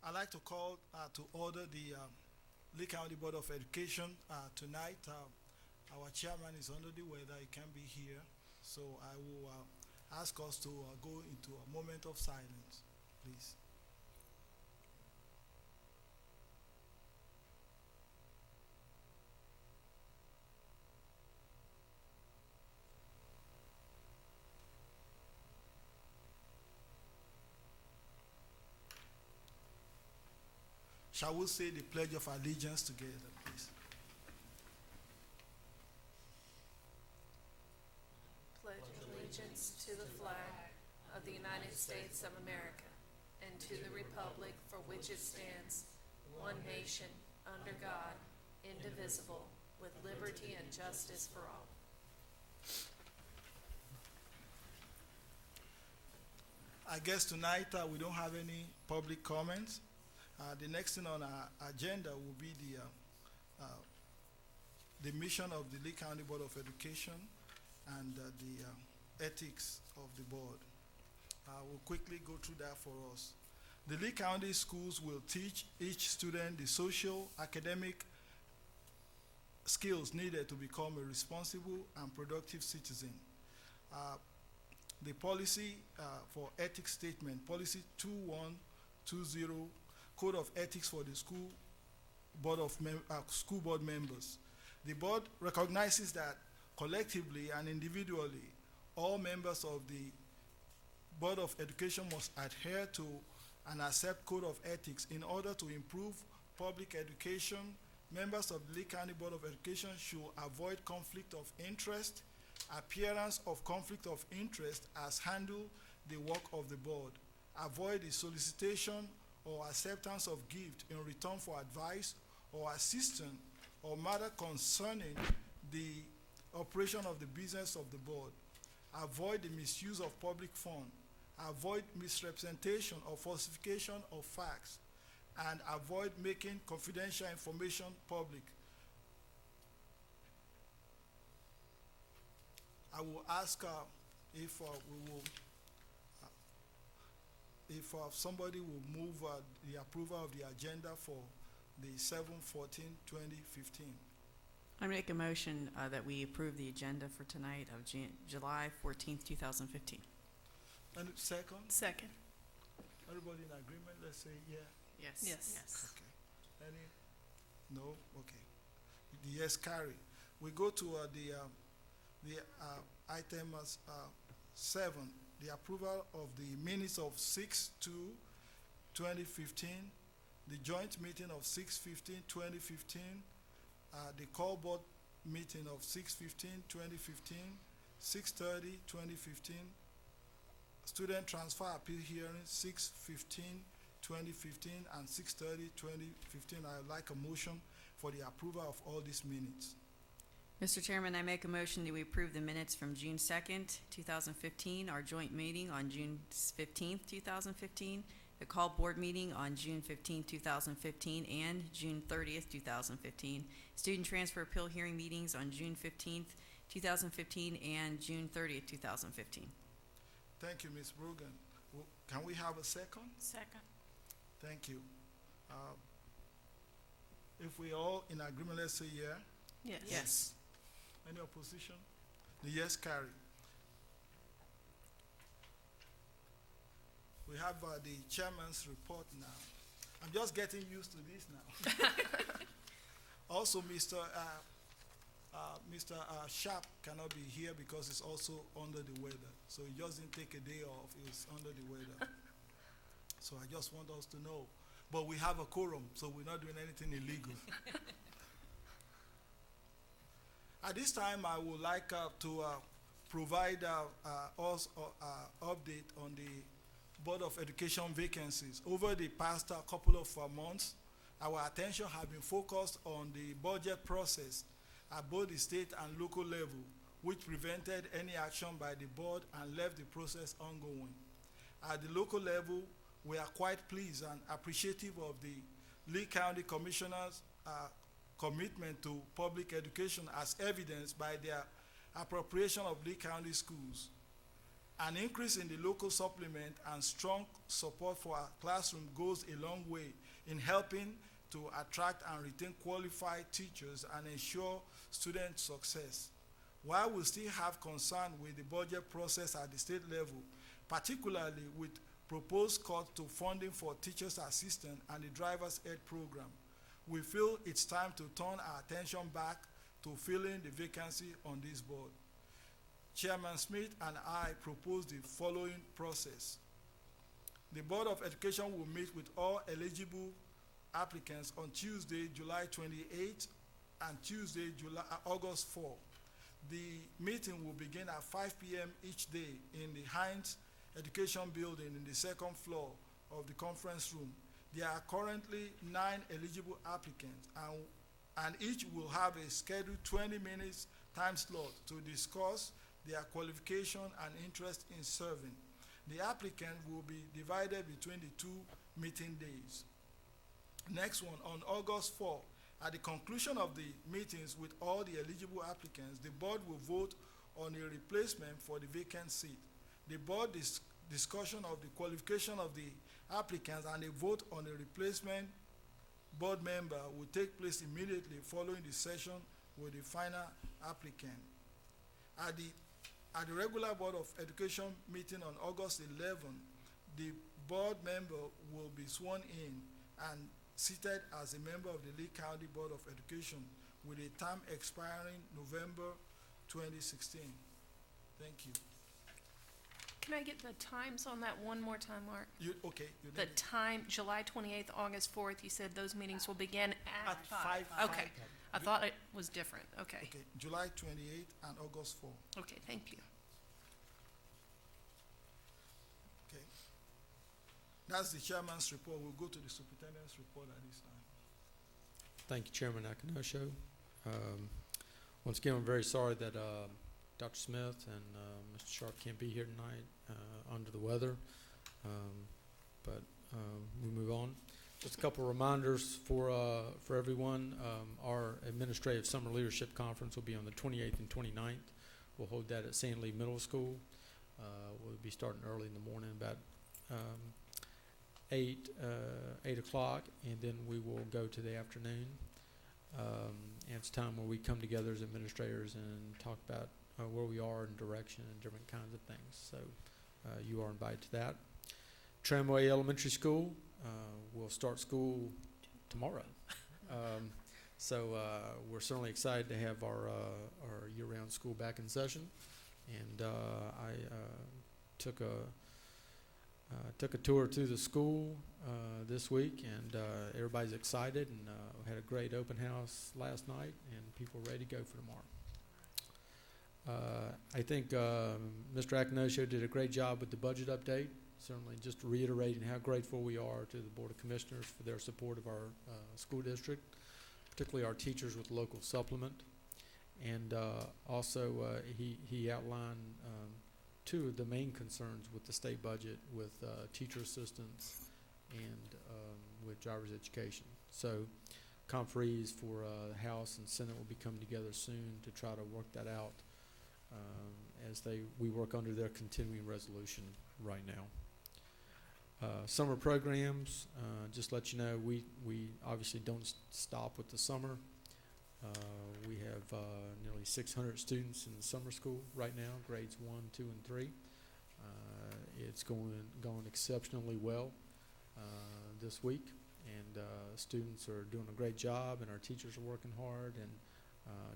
I'd like to call to order the Lee County Board of Education tonight. Our chairman is under the weather, he can't be here. So I will ask us to go into a moment of silence, please. Shall we say the Pledge of Allegiance together, please? Pledge allegiance to the flag of the United States of America and to the republic for which it stands, one nation, under God, indivisible, with liberty and justice for all. I guess tonight we don't have any public comments. The next thing on our agenda will be the mission of the Lee County Board of Education and the ethics of the board. We'll quickly go through that for us. The Lee County schools will teach each student the social, academic skills needed to become a responsible and productive citizen. The policy for ethics statement, policy 2120, Code of Ethics for the school board members. The board recognizes that collectively and individually, all members of the Board of Education must adhere to and accept Code of Ethics in order to improve public education. Members of the Lee County Board of Education should avoid conflict of interest, appearance of conflict of interest as handle the work of the board, avoid the solicitation or acceptance of gift in return for advice or assistance or matter concerning the operation of the business of the board, avoid the misuse of public funds, avoid misrepresentation or falsification of facts, and avoid making confidential information public. I will ask if we will if somebody will move the approval of the agenda for the 7/14/2015. I make a motion that we approve the agenda for tonight of July 14th, 2015. And second? Second. Everybody in agreement? Let's say yeah. Yes. Yes. Okay. Any? No? Okay. The yes carry. We go to the item 7, the approval of the minutes of 6/2/2015, the joint meeting of 6/15/2015, the call board meeting of 6/15/2015, 6/30/2015, student transfer appeal hearing 6/15/2015, and 6/30/2015. I would like a motion for the approval of all these minutes. Mr. Chairman, I make a motion that we approve the minutes from June 2nd, 2015, our joint meeting on June 15th, 2015, the call board meeting on June 15th, 2015, and June 30th, 2015, student transfer appeal hearing meetings on June 15th, 2015, and June 30th, 2015. Thank you, Ms. Brogan. Can we have a second? Second. Thank you. If we all in agreement, let's say yeah. Yes. Any opposition? The yes carry. We have the chairman's report now. I'm just getting used to this now. Also, Mr. Sharp cannot be here because he's also under the weather. So he just didn't take a day off. He was under the weather. So I just want us to know. But we have a quorum, so we're not doing anything illegal. At this time, I would like to provide us update on the Board of Education vacancies. Over the past couple of months, our attention has been focused on the budget process at both the state and local level, which prevented any action by the board and left the process ongoing. At the local level, we are quite pleased and appreciative of the Lee County Commissioners' commitment to public education as evidenced by their appropriation of Lee County schools. An increase in the local supplement and strong support for our classroom goes a long way in helping to attract and retain qualified teachers and ensure student success. While we still have concern with the budget process at the state level, particularly with proposed cuts to funding for teachers' assistant and the driver's ed program, we feel it's time to turn our attention back to filling the vacancy on this board. Chairman Smith and I propose the following process. The Board of Education will meet with all eligible applicants on Tuesday, July 28th and Tuesday, August 4. The meeting will begin at 5 p.m. each day in the Heinz Education Building in the second floor of the conference room. There are currently 9 eligible applicants, and each will have a scheduled 20 minutes time slot to discuss their qualification and interest in serving. The applicant will be divided between the 2 meeting days. Next one, on August 4, at the conclusion of the meetings with all the eligible applicants, the board will vote on a replacement for the vacant seat. The board discussion of the qualification of the applicants and a vote on a replacement board member will take place immediately following the session with the final applicant. At the regular Board of Education meeting on August 11, the board member will be sworn in and seated as a member of the Lee County Board of Education with a term expiring November 2016. Thank you. Can I get the times on that one more time, Mark? Okay. The time, July 28th, August 4th, you said those meetings will begin at 5. Okay. I thought it was different. Okay. Okay, July 28th and August 4. Okay, thank you. Okay. That's the chairman's report. We'll go to the superintendent's report at this time. Thank you, Chairman Akinosho. Once again, I'm very sorry that Dr. Smith and Mr. Sharp can't be here tonight under the weather, but we move on. Just a couple of reminders for everyone. Our administrative summer leadership conference will be on the 28th and 29th. We'll hold that at Sandley Middle School. We'll be starting early in the morning, about 8 o'clock, and then we will go to the afternoon. And it's time where we come together as administrators and talk about where we are in direction and different kinds of things. So you are invited to that. Tramway Elementary School will start school tomorrow. So we're certainly excited to have our year-round school back in session. And I took a tour through the school this week, and everybody's excited, and had a great open house last night, and people are ready to go for tomorrow. I think Mr. Akinosho did a great job with the budget update. Certainly just reiterating how grateful we are to the Board of Commissioners for their support of our school district, particularly our teachers with local supplement. And also he outlined 2 of the main concerns with the state budget, with teacher assistants and with driver's education. So conferees for the House and Senate will be coming together soon to try to work that out as we work under their continuing resolution right now. Summer programs, just let you know, we obviously don't stop with the summer. We have nearly 600 students in the summer school right now, grades 1, 2, and 3. It's going exceptionally well this week, and students are doing a great job, and our teachers are working hard, and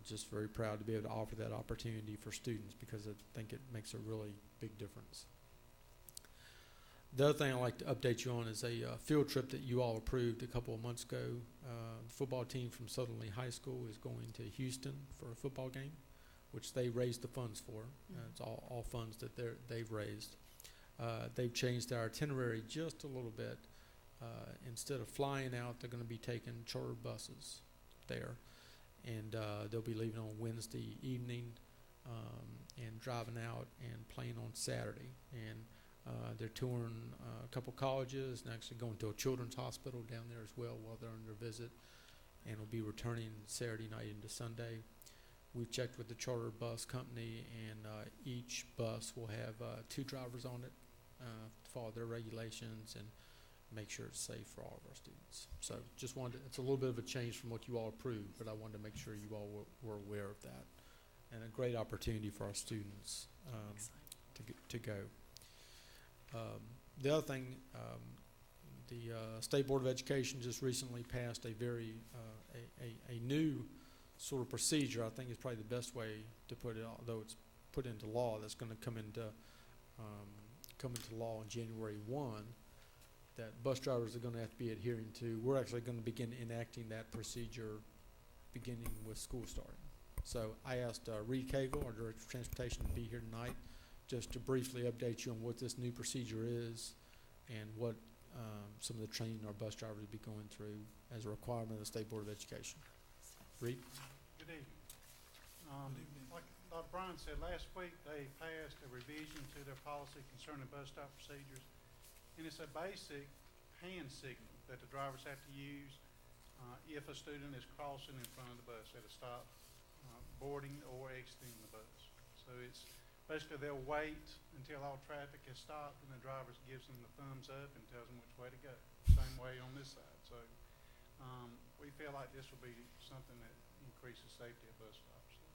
just very proud to be able to offer that opportunity for students, because I think it makes a really big difference. The other thing I'd like to update you on is a field trip that you all approved a couple of months ago. The football team from Southern Lee High School is going to Houston for a football game, which they raised the funds for. It's all funds that they've raised. They've changed their itinerary just a little bit. Instead of flying out, they're going to be taking charter buses there. And they'll be leaving on Wednesday evening and driving out and playing on Saturday. And they're touring a couple colleges and actually going to a children's hospital down there as well while they're on their visit, and will be returning Saturday night into Sunday. We've checked with the charter bus company, and each bus will have 2 drivers on it, follow their regulations and make sure it's safe for all of our students. So just wanted, it's a little bit of a change from what you all approved, but I wanted to make sure you all were aware of that. And a great opportunity for our students to go. The other thing, the State Board of Education just recently passed a very, a new sort of procedure. I think is probably the best way to put it, although it's put into law, that's going to come into law on January 1, that bus drivers are going to have to be adhering to. We're actually going to begin enacting that procedure beginning with school starting. So I asked Reed Cagle, our Director of Transportation, to be here tonight just to briefly update you on what this new procedure is and what some of the training our bus drivers will be going through as a requirement of the State Board of Education. Reed? Good evening. Good evening. Like Dr. Bryan said, last week they passed a revision to their policy concerning bus stop procedures. And it's a basic hand signal that the drivers have to use if a student is crossing in front of the bus at a stop, boarding or exiting the bus. So it's basically they'll wait until all traffic has stopped and the driver gives them the thumbs up and tells them which way to go. Same way on this side. So we feel like this will be something that increases safety at bus stops. So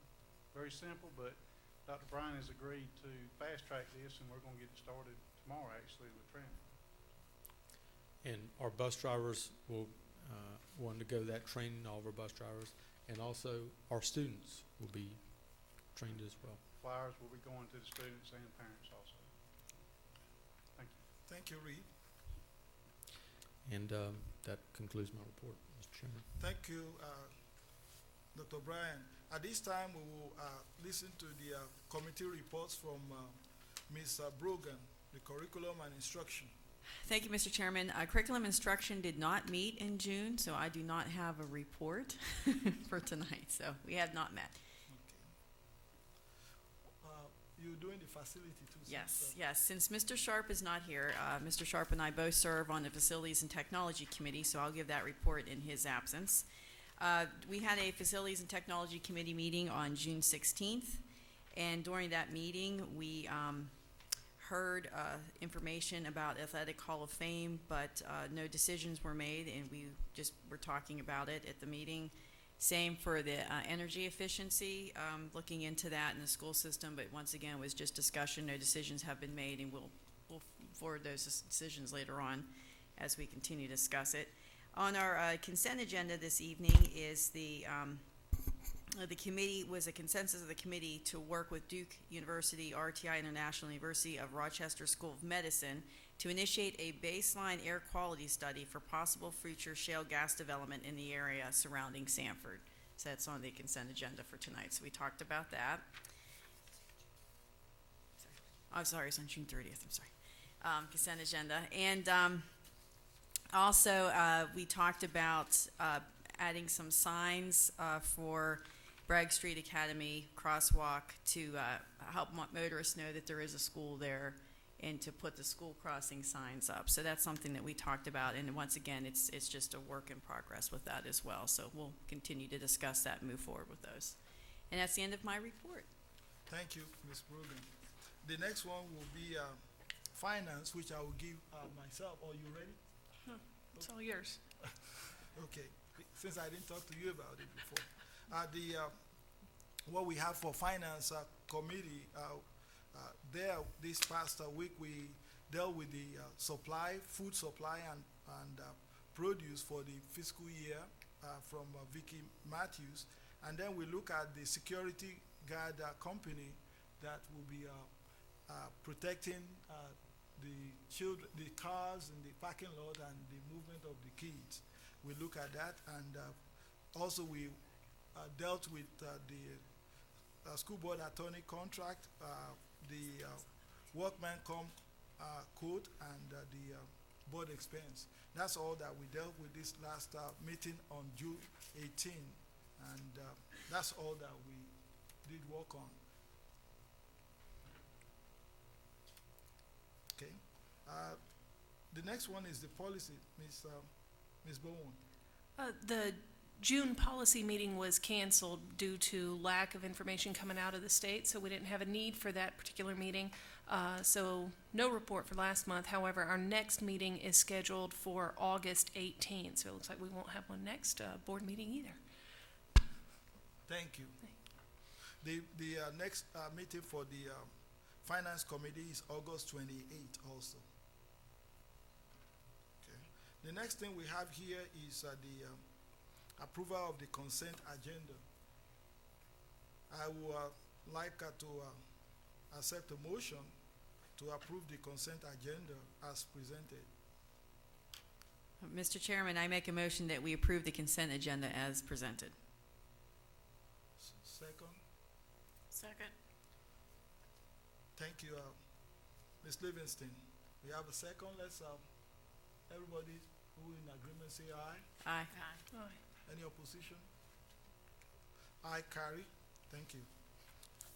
very simple, but Dr. Bryan has agreed to fast track this, and we're going to get it started tomorrow actually with training. And our bus drivers will want to go that training, all of our bus drivers, and also our students will be trained as well. Flyers will be going to the students and parents also. Thank you. Thank you, Reed. And that concludes my report, Mr. Chairman. Thank you, Dr. Bryan. At this time, we will listen to the committee reports from Ms. Brogan, the curriculum and instruction. Thank you, Mr. Chairman. Curriculum instruction did not meet in June, so I do not have a report for tonight. So we have not met. Okay. You're doing the facility too. Yes, yes. Since Mr. Sharp is not here, Mr. Sharp and I both serve on the Facilities and Technology Committee, so I'll give that report in his absence. We had a Facilities and Technology Committee meeting on June 16th, and during that meeting, we heard information about Athletic Hall of Fame, but no decisions were made, and we just were talking about it at the meeting. Same for the energy efficiency, looking into that in the school system, but once again, it was just discussion. No decisions have been made, and we'll forward those decisions later on as we continue to discuss it. On our consent agenda this evening is the committee was a consensus of the committee to work with Duke University, RTI International University of Rochester School of Medicine to initiate a baseline air quality study for possible future shale gas development in the area surrounding Sanford. So that's on the consent agenda for tonight. So we talked about that. I'm sorry, it's on June 30th. I'm sorry. Consent agenda. And also, we talked about adding some signs for Bragg Street Academy crosswalk to help motorists know that there is a school there and to put the school crossing signs up. So that's something that we talked about, and once again, it's just a work in progress with that as well. So we'll continue to discuss that and move forward with those. And that's the end of my report. Thank you, Ms. Brogan. The next one will be finance, which I will give myself. Are you ready? It's all yours. Okay, since I didn't talk to you about it before. What we have for finance committee, there this past week we dealt with the food supply and produce for the fiscal year from Vicky Matthews. And then we look at the security guard company that will be protecting the children, the cars in the parking lot and the movement of the kids. We look at that, and also we dealt with the school board attorney contract, the workman comp code, and the board expense. That's all that we dealt with this last meeting on June 18, and that's all that we did work on. Okay. The next one is the policy, Ms. Bowen. June policy meeting was canceled due to lack of information coming out of the state, so we didn't have a need for that particular meeting. So no report for last month. However, our next meeting is scheduled for August 18th, so it looks like we won't have one next board meeting either. Thank you. The next meeting for the Finance Committee is August 28th also. Okay. The next thing we have here is the approval of the consent agenda. I would like to accept a motion to approve the consent agenda as presented. Mr. Chairman, I make a motion that we approve the consent agenda as presented. Second. Second. Thank you, Ms. Livingston. We have a second. Let's everybody who in agreement say aye. Aye. Aye. Any opposition? Aye, carry. Thank you.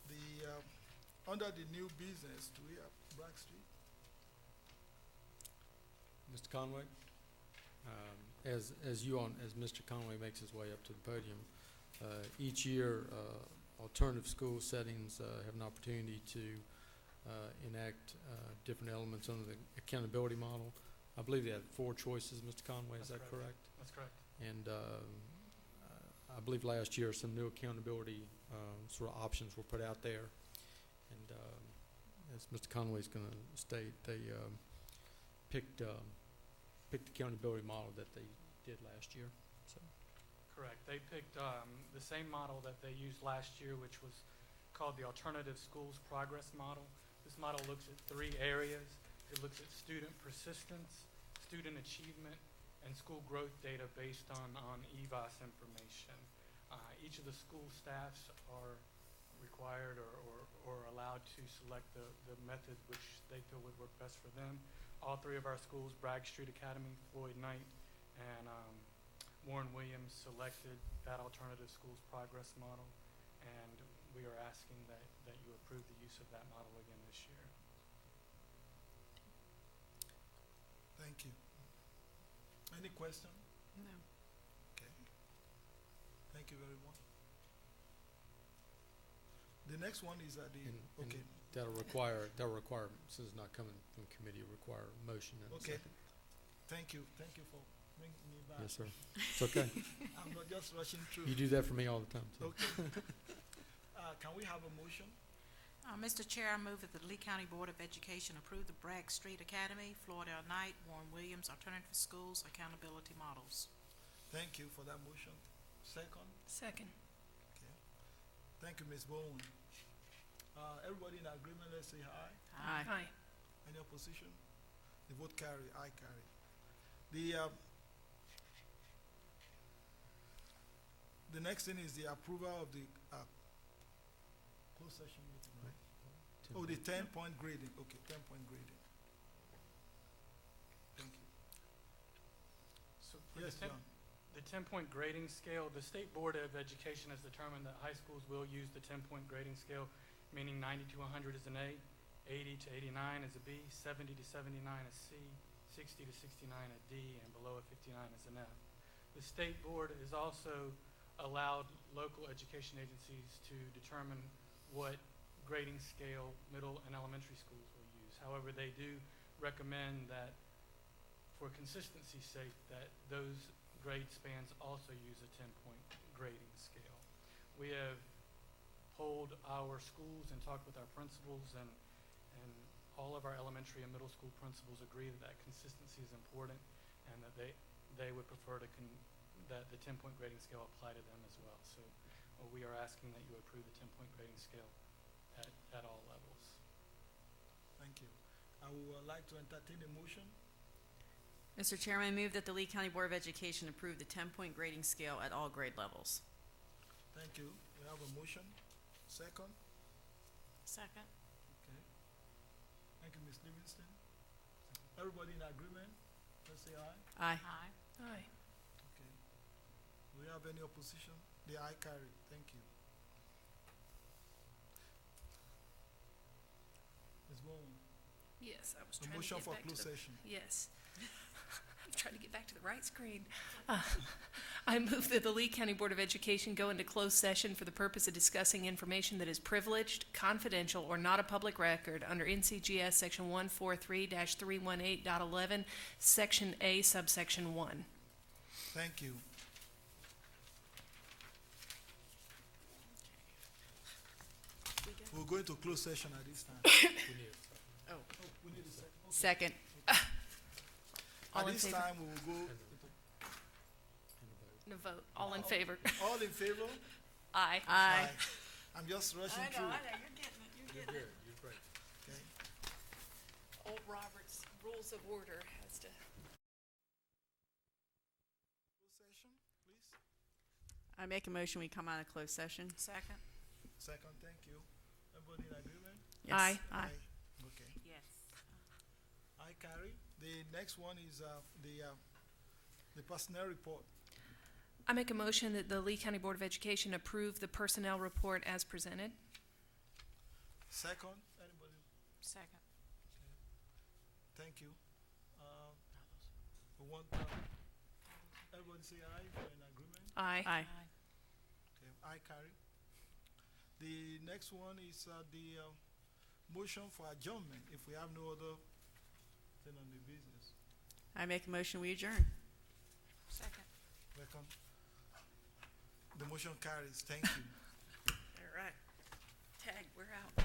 The under the new business, do we have Bragg Street? Mr. Conway, as Mr. Conway makes his way up to the podium, each year, alternative school settings have an opportunity to enact different elements under the accountability model. I believe they had 4 choices, Mr. Conway, is that correct? That's correct. And I believe last year some new accountability sort of options were put out there. And as Mr. Conway's going to state, they picked the accountability model that they did last year. So. Correct. They picked the same model that they used last year, which was called the Alternative Schools Progress Model. This model looks at 3 areas. It looks at student persistence, student achievement, and school growth data based on EVAS information. Each of the school staffs are required or allowed to select the method which they feel would work best for them. All 3 of our schools, Bragg Street Academy, Floyd Knight, and Warren Williams, selected that Alternative Schools Progress Model, and we are asking that you approve the use of that model again this year. Thank you. Any question? No. Okay. Thank you very much. The next one is the And okay. that'll require, since it's not coming from committee, require a motion and a Okay. second. Thank you for bringing me back. Yes, sir. It's okay. I'm not just rushing through. You do that for me all the time, too. Okay. Can we have a motion? Mr. Chair, I move that the Lee County Board of Education approve the Bragg Street Academy, Florida Knight, Warren Williams Alternative Schools Accountability Models. Thank you for that motion. Second? Second. Okay. Thank you, Ms. Bowen. Everybody in agreement, let's say aye. Aye. Aye. Any opposition? The vote carry, aye carry. The next thing is the approval of the closed session meeting, right? Oh, the 10-point grading. Okay, 10-point grading. Thank you. So for Yes, John. the 10-point grading scale, the State Board of Education has determined that high schools will use the 10-point grading scale, meaning 90 to 100 is an A, 80 to 89 is a B, 70 to 79 is C, 60 to 69 a D, and below a 59 is an F. The State Board has also allowed local education agencies to determine what grading scale middle and elementary schools will use. However, they do recommend that, for consistency's sake, that those grade spans also use a 10-point grading scale. We have polled our schools and talked with our principals, and all of our elementary and middle school principals agree that consistency is important, and that they would prefer that the 10-point grading scale apply to them as well. So we are asking that you approve the 10-point grading scale at all levels. Thank you. I would like to entertain a motion. Mr. Chairman, I move that the Lee County Board of Education approve the 10-point grading scale at all grade levels. Thank you. We have a motion. Second? Second. Okay. Thank you, Ms. Livingston. Everybody in agreement? Let's say aye. Aye. Aye. Aye. Okay. Do we have any opposition? The aye carry. Thank you. Ms. Bowen, Yes, I was a trying to motion get for back to closed the session. Yes. I'm trying to get back to the right screen. I move that the Lee County Board of Education go into closed session for the purpose of discussing information that is privileged, confidential, or not a public record under NCGS Section 143-318.11, Section A, subsection 1. Thank you. We'll go into closed session at this time. Oh. We need a second. Second. All At in this favor? time, we will go, No vote. All in favor? all in favor? Aye. Aye. I'm just rushing through. you're getting it, you're getting it. Okay. Old Robert's Rules of Order has to. Closed session, please. I make a motion, we come out of closed session. Second? Second, thank you. Everybody in agreement? Yes. Aye. Okay. Yes. I carry. The next one is the personnel report. I make a motion that the Lee County Board of Education approve the personnel report as presented. Second, anybody? Second. Thank you. We want, everybody say aye, if you're in agreement. Aye. Aye. Okay, I carry. The next one is the motion for adjournment, if we have no other thing on the business. I make a motion, we adjourn. Second. Welcome. The motion carries. Thank you. All right. Tag, we're out.